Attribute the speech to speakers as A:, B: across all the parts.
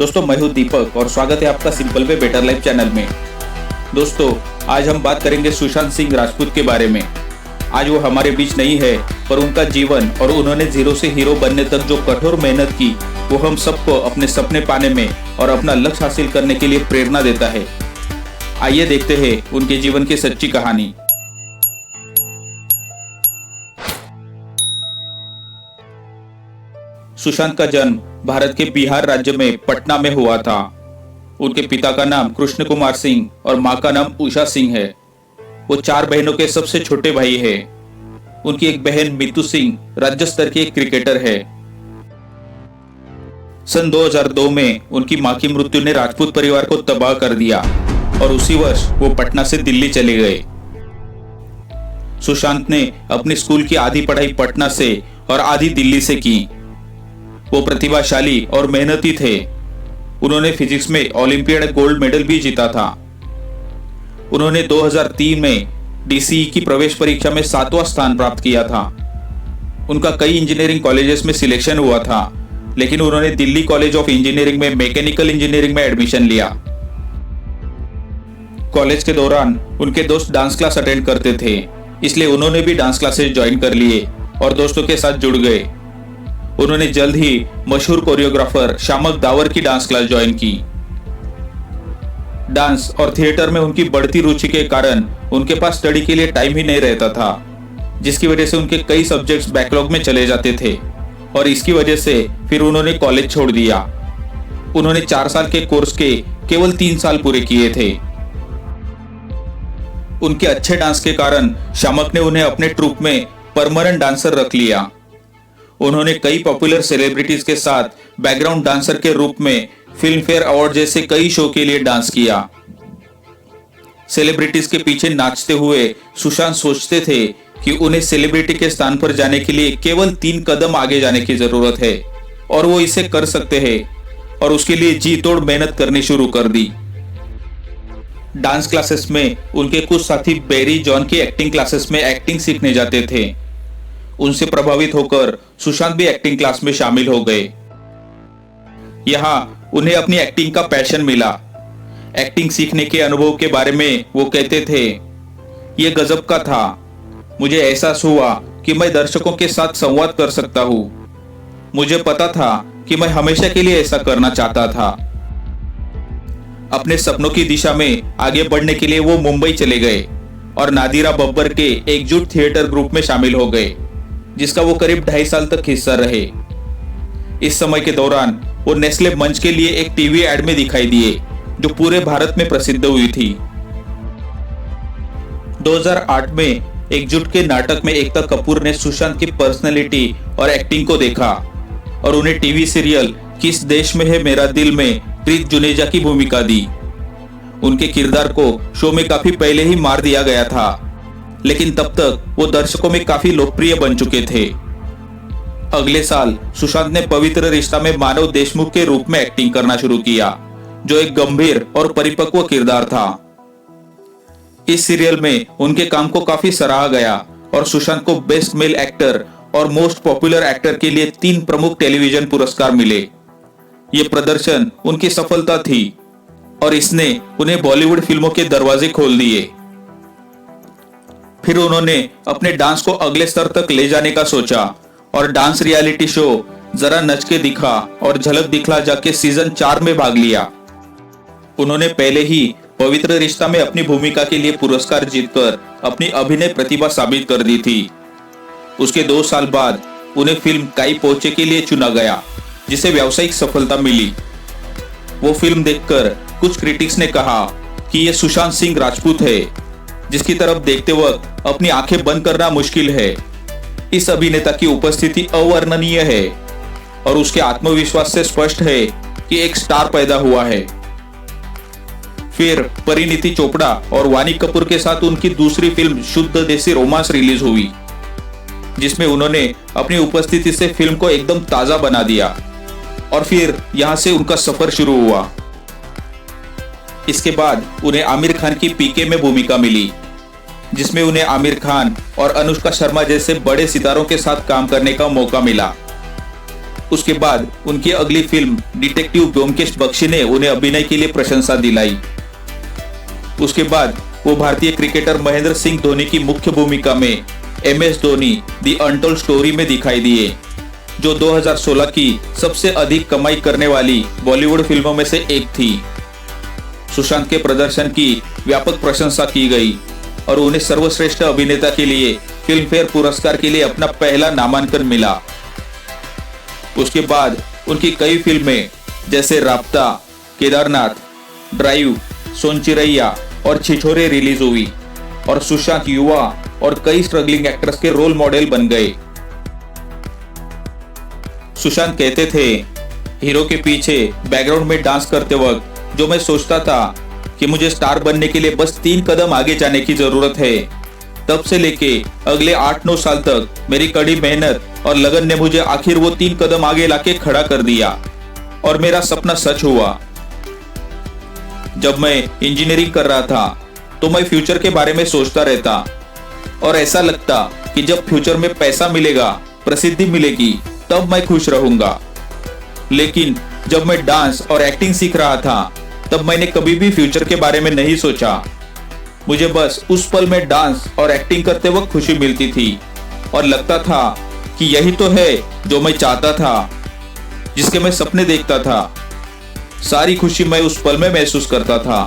A: दोस्तों मैं हूं दीपक और स्वागत है आपका simple way better life channel में। दोस्तों आज हम बात करेंगे सुशांत सिंह राजपूत के बारे में। आज वो हमारे बीच नहीं है, पर उनका जीवन और उन्होंने जीरो से हीरो बनने तक जो कठोर मेहनत की वो हम सबको अपने सपने पाने में और अपना लक्ष्य हासिल करने के लिए प्रेरणा देता है। आइए देखते हैं उनके जीवन की सच्ची कहानी। सुशांत का जन्म भारत के बिहार राज्य में पटना में हुआ था। उनके पिता का नाम कृष्ण कुमार सिंह और मां का नाम उषा सिंह है। वो 4 बहनों के सबसे छोटे भाई है। उनकी एक बहन मीतू सिंह राज्य स्तर की एक क्रिकेटर है। सन 2002 में उनकी मां की मृत्यु ने राजपूत परिवार को तबाह कर दिया और उसी वर्ष वो पटना से दिल्ली चले गए। सुशांत ने अपनी स्कूल की आधी पढ़ाई पटना से और आधी दिल्ली से की। वो प्रतिभाशाली और मेहनती थे। उन्होंने फिजिक्स में ओलंपियाड गोल्ड मेडल भी जीता था। उन्होंने 2003 में डीसीई की प्रवेश परीक्षा में 7वां स्थान प्राप्त किया था। उनका कई इंजीनियरिंग कॉलेजेस में सिलेक्शन हुआ था, लेकिन उन्होंने दिल्ली कॉलेज ऑफ इंजीनियरिंग में मैकेनिकल इंजीनियरिंग में एडमिशन लिया। कॉलेज के दौरान उनके दोस्त डांस क्लास अटेंड करते थे, इसलिए उन्होंने भी डांस क्लासेस ज्वाइन कर लिए और दोस्तों के साथ जुड़ गए। उन्होंने जल्द ही मशहूर कोरियोग्राफर शामक दावर की डांस क्लास ज्वाइन की। डांस और थिएटर में उनकी बढ़ती रुचि के कारण उनके पास स्टडी के लिए टाइम ही नहीं रहता था, जिसकी वजह से उनके कई सब्जेक्ट्स बैकलॉग में चले जाते थे और इसकी वजह से फिर उन्होंने कॉलेज छोड़ दिया। उन्होंने 4 साल के कोर्स के केवल 3 साल पूरे किए थे। उनके अच्छे डांस के कारण शामक ने उन्हें अपने ट्रूप में परमानेंट डांसर रख लिया। उन्होंने कई पॉपुलर सेलिब्रिटीज के साथ बैकग्राउंड डांसर के रूप में फिल्म फेयर अवार्ड जैसे कई शो के लिए डांस किया। सेलिब्रिटीज के पीछे नाचते हुए सुशांत सोचते थे कि उन्हें सेलिब्रिटी के स्थान पर जाने के लिए केवल 3 कदम आगे जाने की जरूरत है और वो इसे कर सकते हैं, और उसके लिए जी तोड़ मेहनत करनी शुरू कर दी। डांस क्लासेस में उनके कुछ साथी बेरी जॉन की एक्टिंग क्लासेस में एक्टिंग सीखने जाते थे। उनसे प्रभावित होकर सुशांत भी एक्टिंग क्लास में शामिल हो गए। यहाँ उन्हें अपनी एक्टिंग का पैशन मिला। एक्टिंग सीखने के अनुभव के बारे में वो कहते थे, ये गजब का था। मुझे एहसास हुआ कि मैं दर्शकों के साथ संवाद कर सकता हूँ। मुझे पता था कि मैं हमेशा के लिए ऐसा करना चाहता था। अपने सपनों की दिशा में आगे बढ़ने के लिए वो मुंबई चले गए और नादिरा बब्बर के एकजुट थिएटर ग्रुप में शामिल हो गए, जिसका वो करीब 2.5 साल तक हिस्सा रहे। इस समय के दौरान वो नेस्ले मंच के लिए एक टीवी एड में दिखाई दिए, जो पूरे भारत में प्रसिद्ध हुई थी। 2008 में एकजुट के नाटक में एकता कपूर ने सुशांत की पर्सनैलिटी और एक्टिंग को देखा और उन्हें टीवी सीरियल किस देश में है मेरा दिल में प्रीत जुनेजा की भूमिका दी। उनके किरदार को शो में काफी पहले ही मार दिया गया था, लेकिन तब तक वो दर्शकों में काफी लोकप्रिय बन चुके थे। अगले साल सुशांत ने पवित्र रिश्ता में मानव देशमुख के रूप में एक्टिंग करना शुरू किया, जो एक गंभीर और परिपक्व किरदार था। इस सीरियल में उनके काम को काफी सराहा गया और सुशांत को बेस्ट मेल एक्टर और मोस्ट पॉपुलर एक्टर के लिए 3 प्रमुख टेलीविजन पुरस्कार मिले। ये प्रदर्शन उनकी सफलता थी और इसने उन्हें बॉलीवुड फिल्मों के दरवाजे खोल दिए। फिर उन्होंने अपने डांस को अगले स्तर तक ले जाने का सोचा और डांस रियलिटी शो जरा नच के दिखा और झलक दिखला जाके सीजन 4 में भाग लिया। उन्होंने पहले ही पवित्र रिश्ता में अपनी भूमिका के लिए पुरस्कार जीतकर अपनी अभिनय प्रतिभा साबित कर दी थी। उसके 2 साल बाद उन्हें फिल्म काई पोचे के लिए चुना गया, जिसे व्यावसायिक सफलता मिली। वो फिल्म देखकर कुछ क्रिटिक्स ने कहा कि यह सुशांत सिंह राजपूत है, जिसकी तरफ देखते वक्त अपनी आंखें बंद करना मुश्किल है। इस अभिनेता की उपस्थिति अवर्णनीय है और उसके आत्मविश्वास से स्पष्ट है कि एक स्टार पैदा हुआ है। फिर परिणीति चोपड़ा और वानी कपूर के साथ उनकी दूसरी फिल्म शुद्ध देसी रोमांस रिलीज हुई, जिसमें उन्होंने अपनी उपस्थिति से फिल्म को एकदम ताजा बना दिया और फिर यहां से उनका सफर शुरू हुआ। इसके बाद उन्हें आमिर खान की पीके में भूमिका मिली, जिसमें उन्हें आमिर खान और अनुष्का शर्मा जैसे बड़े सितारों के साथ काम करने का मौका मिला। उसके बाद उनकी अगली फिल्म डिटेक्टिव ब्योमकेश बख्शी ने उन्हें अभिनय के लिए प्रशंसा दिलाई। उसके बाद वो भारतीय क्रिकेटर महेंद्र सिंह धोनी की मुख्य भूमिका में MS Dhoni the untold story में दिखाई दिए, जो 2016 की सबसे अधिक कमाई करने वाली बॉलीवुड फिल्मों में से एक थी। सुशांत के प्रदर्शन की व्यापक प्रशंसा की गई और उन्हें सर्वश्रेष्ठ अभिनेता के लिए फिल्म फेयर पुरस्कार के लिए अपना पहला नामांकन मिला। उसके बाद उनकी कई फिल्में जैसे राब्ता, केदारनाथ, ड्राइव, सोनचिरैया और छिछोरे रिलीज हुई और सुशांत युवा और कई स्ट्रगलिंग एक्टर्स के रोल मॉडल बन गए। सुशांत कहते थे, हीरो के पीछे बैकग्राउंड में डांस करते वक्त जो मैं सोचता था कि मुझे स्टार बनने के लिए बस 3 कदम आगे जाने की जरूरत है, तब से लेके अगले 8-9 साल तक मेरी कड़ी मेहनत और लगन ने मुझे आखिर वो 3 कदम आगे लाके खड़ा कर दिया और मेरा सपना सच हुआ। जब मैं इंजीनियरिंग कर रहा था तो मैं फ्यूचर के बारे में सोचता रहता और ऐसा लगता कि जब फ्यूचर में पैसा मिलेगा, प्रसिद्धि मिलेगी, तब मैं खुश रहूंगा। लेकिन जब मैं डांस और एक्टिंग सीख रहा था तब मैंने कभी भी फ्यूचर के बारे में नहीं सोचा। मुझे बस उस पल में डांस और एक्टिंग करते वक्त खुशी मिलती थी और लगता था कि यही तो है जो मैं चाहता था, जिसके मैं सपने देखता था। सारी खुशी मैं उस पल में महसूस करता था।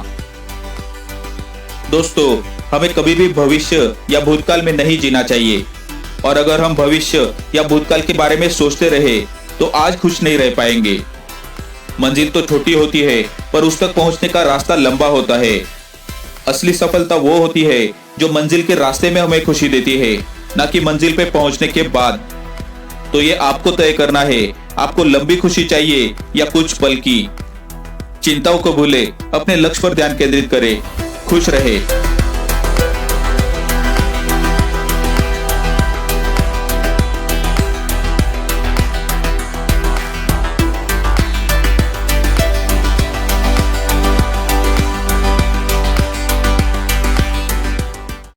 A: दोस्तों, हमें कभी भी भविष्य या भूतकाल में नहीं जीना चाहिए और अगर हम भविष्य या भूतकाल के बारे में सोचते रहे तो आज खुश नहीं रह पाएंगे। मंजिल तो छोटी होती है पर उस तक पहुंचने का रास्ता लंबा होता है। असली सफलता वो होती है जो मंजिल के रास्ते में हमें खुशी देती है, ना कि मंजिल पे पहुंचने के बाद। तो ये आपको तय करना है, आपको लंबी खुशी चाहिए या कुछ पल की। चिंताओं को भूले, अपने लक्ष्य पर ध्यान केंद्रित करें। खुश रहे।